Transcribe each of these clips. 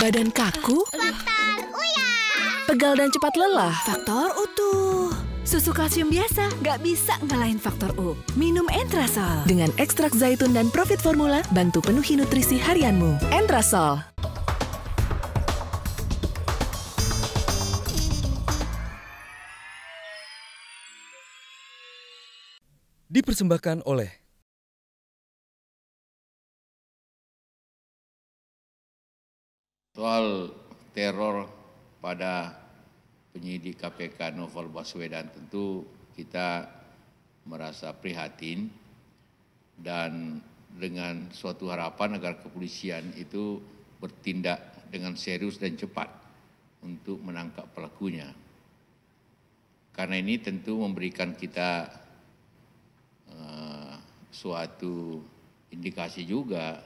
Badan kaku? Faktor Uya. Pegal dan cepat lelah? Faktor utuh. Susu kalsium biasa nggak bisa ngalahin faktor U. Minum Entrasol. Dengan ekstrak zaitun dan Profit Formula, bantu penuhi nutrisi harianmu. Entrasol. Dipersembahkan oleh soal teror pada penyidik KPK Novel Baswedan, tentu kita merasa prihatin dan dengan suatu harapan agar kepolisian itu bertindak dengan serius dan cepat untuk menangkap pelakunya. Karena ini tentu memberikan kita suatu indikasi juga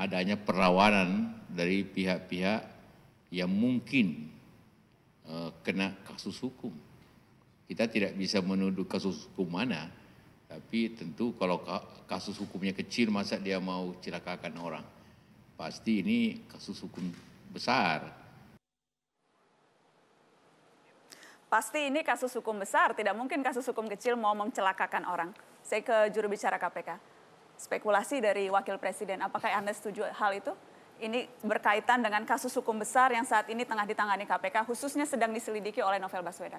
adanya perlawanan dari pihak-pihak yang mungkin kena kasus hukum. Kita tidak bisa menuduh kasus hukum mana, tapi tentu kalau kasus hukumnya kecil masa dia mau celakakan orang. Pasti ini kasus hukum besar. Pasti ini kasus hukum besar, tidak mungkin kasus hukum kecil mau mencelakakan orang. Saya ke juru bicara KPK. Spekulasi dari Wakil Presiden, apakah Anda setuju hal itu? Ini berkaitan dengan kasus hukum besar yang saat ini tengah ditangani KPK, khususnya sedang diselidiki oleh Novel Baswedan.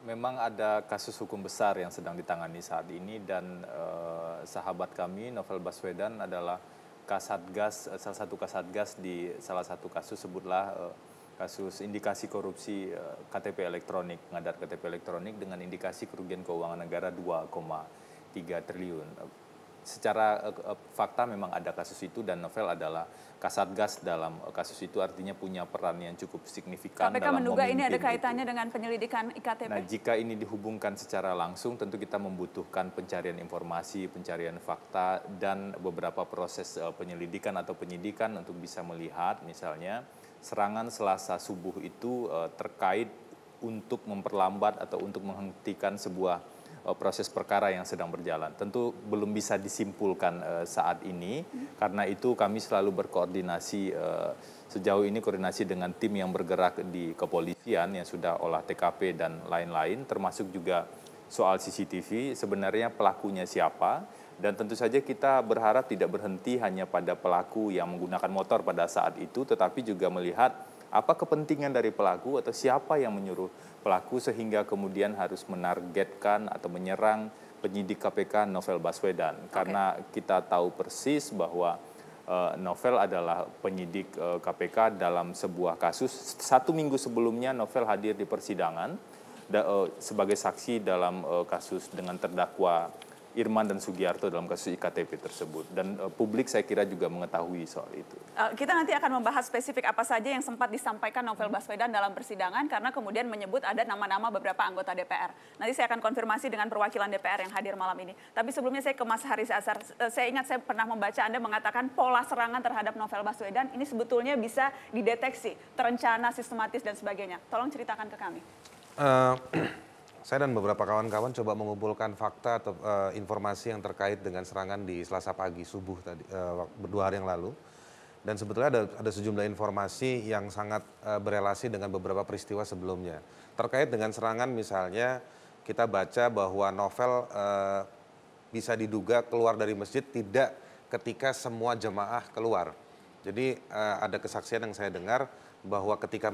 Memang ada kasus hukum besar yang sedang ditangani saat ini dan sahabat kami Novel Baswedan adalah kasatgas, salah satu kasatgas di salah satu kasus, sebutlah kasus indikasi korupsi KTP elektronik, pengadaan KTP elektronik dengan indikasi kerugian keuangan negara 2,3 triliun. Secara fakta memang ada kasus itu dan Novel adalah kasatgas dalam kasus itu, artinya punya peran yang cukup signifikan KPK dalam menduga memimpin ini ada kaitannya itu dengan penyelidikan IKTP? Nah, jika ini dihubungkan secara langsung, tentu kita membutuhkan pencarian informasi, pencarian fakta, dan beberapa proses penyelidikan atau penyidikan untuk bisa melihat misalnya serangan Selasa subuh itu terkait untuk memperlambat atau untuk menghentikan sebuah proses perkara yang sedang berjalan. Tentu belum bisa disimpulkan saat ini, karena itu kami selalu berkoordinasi, sejauh ini koordinasi dengan tim yang bergerak di kepolisian yang sudah olah TKP dan lain-lain, termasuk juga soal CCTV, sebenarnya pelakunya siapa, dan tentu saja kita berharap tidak berhenti hanya pada pelaku yang menggunakan motor pada saat itu, tetapi juga melihat apa kepentingan dari pelaku atau siapa yang menyuruh pelaku sehingga kemudian harus menargetkan atau menyerang penyidik KPK Novel Baswedan. Karena kita tahu persis bahwa Novel adalah penyidik KPK dalam sebuah kasus. 1 minggu sebelumnya Novel hadir di persidangan sebagai saksi dalam kasus dengan terdakwa Irman dan Sugiarto dalam kasus IKTP tersebut. Dan publik saya kira juga mengetahui soal itu. Kita nanti akan membahas spesifik apa saja yang sempat disampaikan Novel Baswedan dalam persidangan, karena kemudian menyebut ada nama-nama beberapa anggota DPR. Nanti saya akan konfirmasi dengan perwakilan DPR yang hadir malam ini. Tapi sebelumnya saya ke Mas Haris Azhar. Saya ingat saya pernah membaca Anda mengatakan pola serangan terhadap Novel Baswedan ini sebetulnya bisa dideteksi, terencana, sistematis, dan sebagainya. Tolong ceritakan ke kami. Saya dan beberapa kawan-kawan coba mengumpulkan fakta atau informasi yang terkait dengan serangan di Selasa pagi subuh tadi 2 hari yang lalu, dan sebetulnya ada sejumlah informasi yang sangat berelasi dengan beberapa peristiwa sebelumnya terkait dengan serangan. Misalnya kita baca bahwa Novel bisa diduga keluar dari masjid tidak ketika semua jemaah keluar. Jadi ada kesaksian yang saya dengar bahwa ketika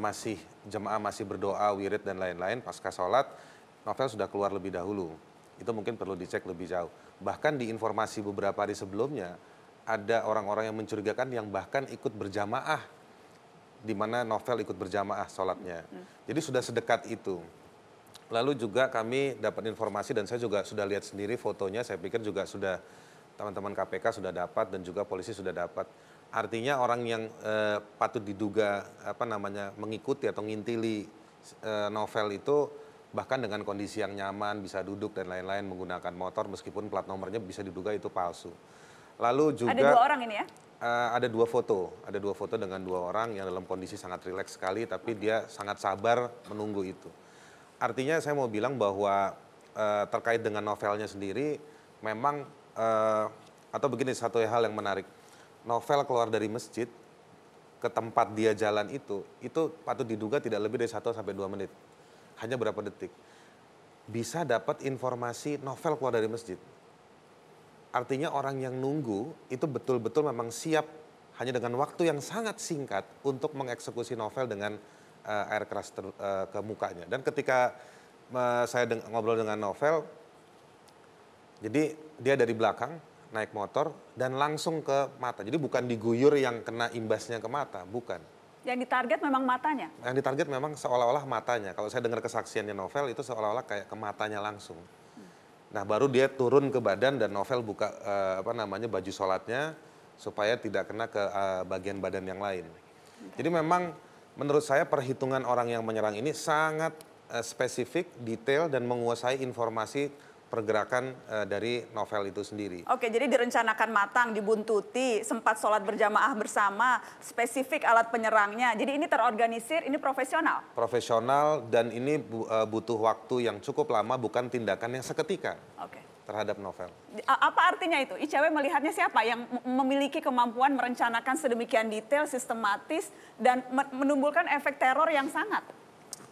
jemaah masih berdoa, wirid dan lain-lain, pasca sholat Novel sudah keluar lebih dahulu. Itu mungkin perlu dicek lebih jauh. Bahkan di informasi beberapa hari sebelumnya, ada orang-orang yang mencurigakan yang bahkan ikut berjamaah, di mana Novel ikut berjamaah sholatnya. Jadi sudah sedekat itu. Lalu juga kami dapat informasi, dan saya juga sudah lihat sendiri fotonya, saya pikir juga sudah teman-teman KPK sudah dapat dan juga polisi sudah dapat. Artinya orang yang patut diduga mengikuti atau ngintili Novel itu bahkan dengan kondisi yang nyaman, bisa duduk dan lain-lain, menggunakan motor meskipun plat nomornya bisa diduga itu palsu. Lalu juga ada 2 orang ini ya? Ada 2 foto dengan 2 orang yang dalam kondisi sangat rileks sekali, tapi dia sangat sabar menunggu itu. Artinya saya mau bilang bahwa terkait dengan Novelnya sendiri, memang atau begini, satu hal yang menarik, Novel keluar dari masjid ke tempat dia jalan itu patut diduga tidak lebih dari 1 sampai 2 menit. Hanya berapa detik. Bisa dapat informasi novel keluar dari masjid. Artinya orang yang nunggu itu betul-betul memang siap hanya dengan waktu yang sangat singkat untuk mengeksekusi novel dengan air keras ke mukanya. Dan ketika saya ngobrol dengan novel, jadi dia dari belakang naik motor dan langsung ke mata. Jadi bukan diguyur yang kena imbasnya ke mata, bukan. Yang ditarget memang matanya? Yang ditarget memang seolah-olah matanya. Kalau saya dengar kesaksiannya novel itu seolah-olah kayak ke matanya langsung. Nah baru dia turun ke badan dan novel buka baju sholatnya supaya tidak kena ke bagian badan yang lain. Jadi memang menurut saya perhitungan orang yang menyerang ini sangat spesifik, detail dan menguasai informasi pergerakan dari novel itu sendiri. Oke, jadi direncanakan matang, dibuntuti, sempat sholat berjamaah bersama, spesifik alat penyerangnya. Jadi ini terorganisir, ini profesional? Profesional dan ini butuh waktu yang cukup lama, bukan tindakan yang seketika terhadap novel. Apa artinya itu? ICW melihatnya siapa yang memiliki kemampuan merencanakan sedemikian detail, sistematis, dan menimbulkan efek teror yang sangat?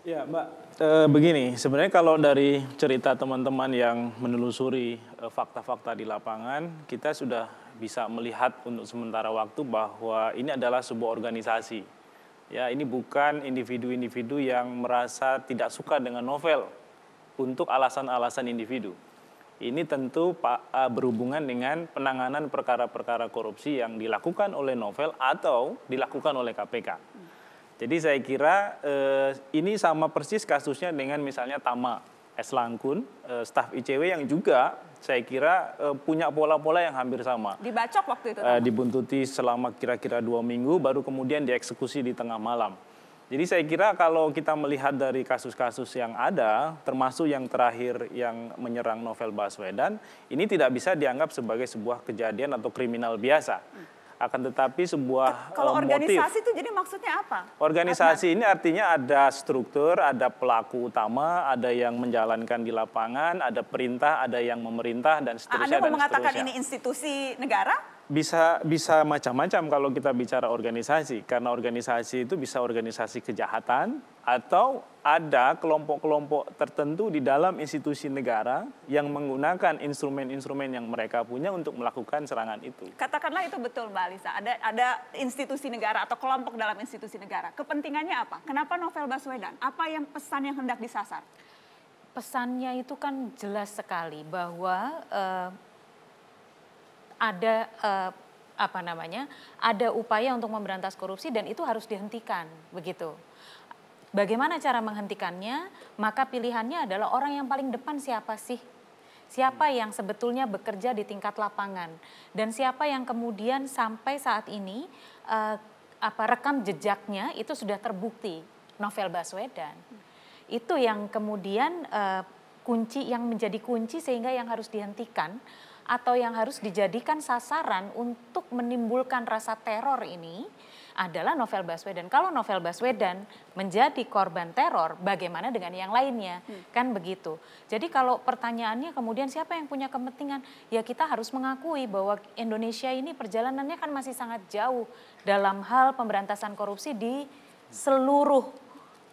Ya Mbak, begini, sebenarnya kalau dari cerita teman-teman yang menelusuri fakta-fakta di lapangan, kita sudah bisa melihat untuk sementara waktu bahwa ini adalah sebuah organisasi. Ya, ini bukan individu-individu yang merasa tidak suka dengan novel untuk alasan-alasan individu. Ini tentu berhubungan dengan penanganan perkara-perkara korupsi yang dilakukan oleh novel atau dilakukan oleh KPK. Jadi saya kira ini sama persis kasusnya dengan misalnya Tama S. Langkun, staf ICW yang juga saya kira punya pola-pola yang hampir sama. Dibacok waktu itu? Dibuntuti selama kira-kira 2 minggu, baru kemudian dieksekusi di tengah malam. Jadi saya kira kalau kita melihat dari kasus-kasus yang ada, termasuk yang terakhir yang menyerang novel Baswedan, ini tidak bisa dianggap sebagai sebuah kejadian atau kriminal biasa. Akan tetapi sebuah kalau organisasi motif. itu jadi maksudnya apa? Organisasi ini artinya ada struktur, ada pelaku utama, ada yang menjalankan di lapangan, ada perintah, ada yang memerintah, dan seterusnya. Anda mau mengatakan ini institusi negara? Bisa macam-macam kalau kita bicara organisasi, karena organisasi itu bisa organisasi kejahatan atau ada kelompok-kelompok tertentu di dalam institusi negara yang menggunakan instrumen-instrumen yang mereka punya untuk melakukan serangan itu. Katakanlah itu betul Mbak Alisa, ada institusi negara atau kelompok dalam institusi negara. Kepentingannya apa? Kenapa novel Baswedan? Apa yang pesan yang hendak disasar? Pesannya itu kan jelas sekali bahwa ada ada upaya untuk memberantas korupsi dan itu harus dihentikan, begitu. Bagaimana cara menghentikannya? Maka pilihannya adalah orang yang paling depan siapa sih? Siapa yang sebetulnya bekerja di tingkat lapangan dan siapa yang kemudian sampai saat ini rekam jejaknya itu sudah terbukti, novel Baswedan. Itu yang kemudian yang menjadi kunci sehingga yang harus dihentikan atau yang harus dijadikan sasaran untuk menimbulkan rasa teror ini adalah novel Baswedan. Kalau novel Baswedan menjadi korban teror, bagaimana dengan yang lainnya? Kan begitu. Jadi kalau pertanyaannya kemudian siapa yang punya kepentingan? Ya kita harus mengakui bahwa Indonesia ini perjalanannya kan masih sangat jauh dalam hal pemberantasan korupsi di seluruh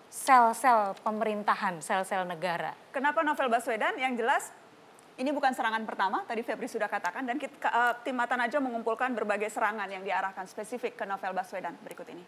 sel-sel pemerintahan, sel-sel negara. Kenapa novel Baswedan? Yang jelas ini bukan serangan pertama, tadi Febri sudah katakan, dan tim Mata Najwa mengumpulkan berbagai serangan yang diarahkan spesifik ke novel Baswedan. Berikut ini.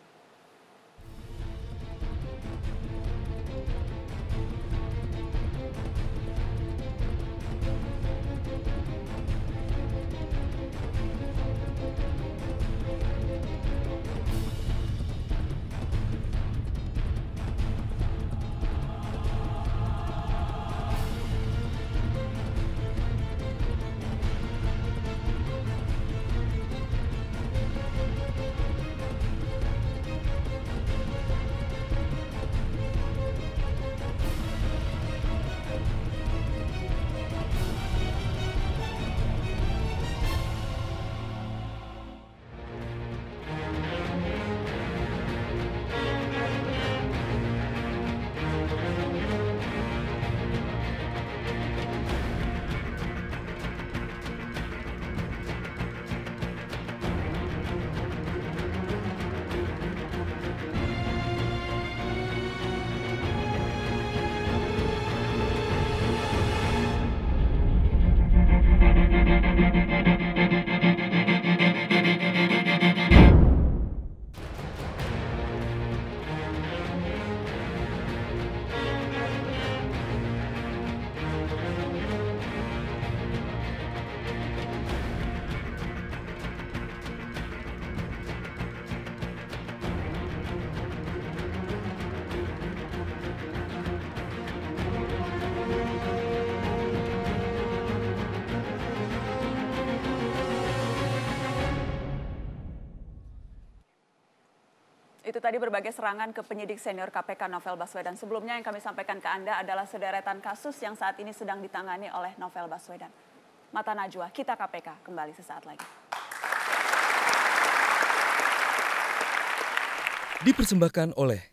Itu tadi berbagai serangan ke penyidik senior KPK Novel Baswedan. Sebelumnya yang kami sampaikan ke Anda adalah sederetan kasus yang saat ini sedang ditangani oleh Novel Baswedan. Mata Najwa, Kita KPK kembali sesaat lagi. Dipersembahkan oleh